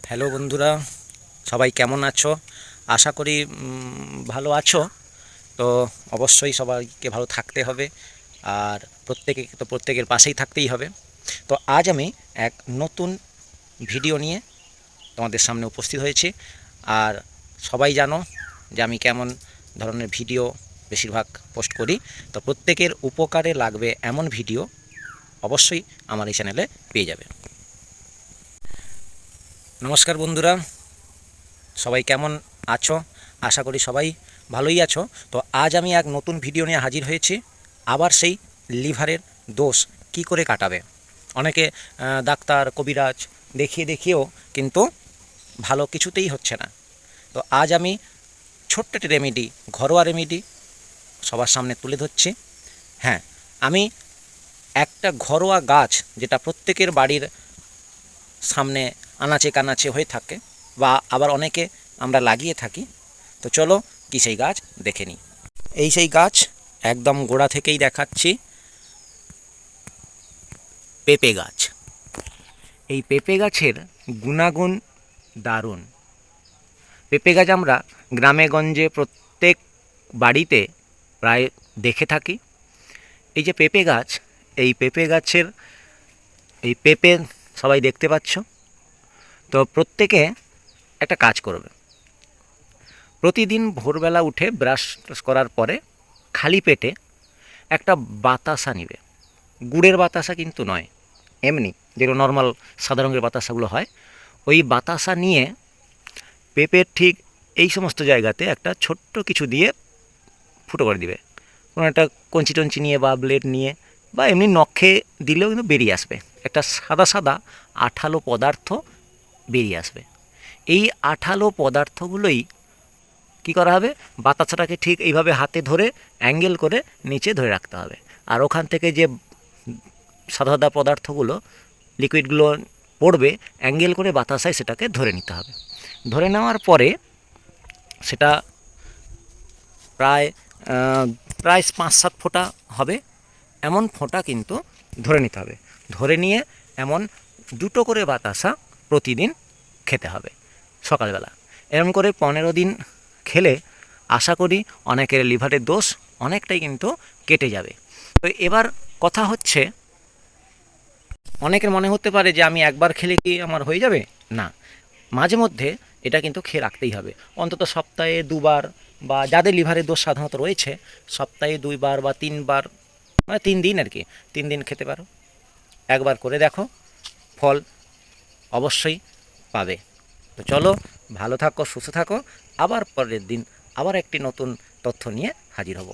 Hello বন্ধুরা, সবাই কেমন আছো? আশা করি ভালো আছো। তো অবশ্যই সবাইকে ভালো থাকতে হবে, আর প্রত্যেকের পাশেই থাকতেই হবে। তো আজ আমি এক নতুন ভিডিও নিয়ে তোমাদের সামনে উপস্থিত হয়েছি। আর সবাই জানো যে আমি কেমন ধরনের ভিডিও বেশিরভাগ পোস্ট করি। তো প্রত্যেকের উপকারে লাগবে এমন ভিডিও অবশ্যই আমার এই চ্যানেলে পেয়ে যাবে। নমস্কার বন্ধুরা, সবাই কেমন আছো? আশা করি সবাই ভালোই আছো। তো আজ আমি এক নতুন ভিডিও নিয়ে হাজির হয়েছি। আবার সেই লিভারের দোষ কি করে কাটাবে। অনেকে ডাক্তার কবিরাজ দেখিয়েও কিন্তু ভালো কিছুতেই হচ্ছে না। তো আজ আমি ছোট্ট একটি রেমেডি, ঘরোয়া রেমেডি সবার সামনে তুলে ধরছি। হ্যাঁ, আমি একটা ঘরোয়া গাছ যেটা প্রত্যেকের বাড়ির সামনে আনাচে কানাচে হয়ে থাকে, বা আবার অনেকে আমরা লাগিয়ে থাকি। তো চলো কি সেই গাছ দেখে নিই। এই সেই গাছ, একদম গোড়া থেকেই দেখাচ্ছি, পেঁপে গাছ। এই পেঁপে গাছের গুণাগুণ দারুণ। পেঁপে গাছ আমরা গ্রামে গঞ্জে প্রত্যেক বাড়িতে প্রায় দেখে থাকি। এই যে পেঁপে গাছ, এই পেঁপে গাছের এই পেঁপে সবাই দেখতে পাচ্ছ। তো প্রত্যেকে একটা কাজ করবে। প্রতিদিন ভোরবেলা উঠে ব্রাশ করার পরে খালি পেটে একটা বাতাসা নিবে। গুড়ের বাতাসা কিন্তু নয়, এমনি যেগুলো নর্মাল সাদা রঙের বাতাসাগুলো হয়, ওই বাতাসা নিয়ে পেঁপের ঠিক এই সমস্ত জায়গাতে একটা ছোট্ট কিছু দিয়ে ফুটো করে দিবে। কোনো একটা কঞ্চি টঞ্চি নিয়ে বা ব্লেড নিয়ে বা এমনি নখে দিলেও কিন্তু বেরিয়ে আসবে। একটা সাদা সাদা আঠালো পদার্থ বেরিয়ে আসবে। এই আঠালো পদার্থগুলোই কী করা হবে, বাতাসাটাকে ঠিক এইভাবে হাতে ধরে অ্যাঙ্গেল করে নিচে ধরে রাখতে হবে। আর ওখান থেকে যে সাদা সাদা পদার্থগুলো, লিকুইডগুলো পড়বে, অ্যাঙ্গেল করে বাতাসায় সেটাকে ধরে নিতে হবে। ধরে নেওয়ার পরে সেটা প্রায় প্রায় 5-7 ফোঁটা হবে, এমন ফোঁটা কিন্তু ধরে নিতে হবে। ধরে নিয়ে এমন 2টো করে বাতাসা প্রতিদিন খেতে হবে সকালবেলা। এরকম করে 15 দিন খেলে আশা করি অনেকের লিভারের দোষ অনেকটাই কিন্তু কেটে যাবে। তো এবার কথা হচ্ছে, অনেকের মনে হতে পারে যে আমি একবার খেলে কি আমার হয়ে যাবে? না, মাঝে মধ্যে এটা কিন্তু খেয়ে রাখতেই হবে। অন্তত সপ্তাহে 2বার, বা যাদের লিভারের দোষ সাধারণত রয়েছে সপ্তাহে 2বার বা 3বার, মানে 3 দিন আর কি, 3 দিন খেতে পারো। একবার করে দেখো, ফল অবশ্যই পাবে। তো চলো, ভালো থাকো, সুস্থ থাকো। আবার পরের দিন আবার একটি নতুন তথ্য নিয়ে হাজির হব।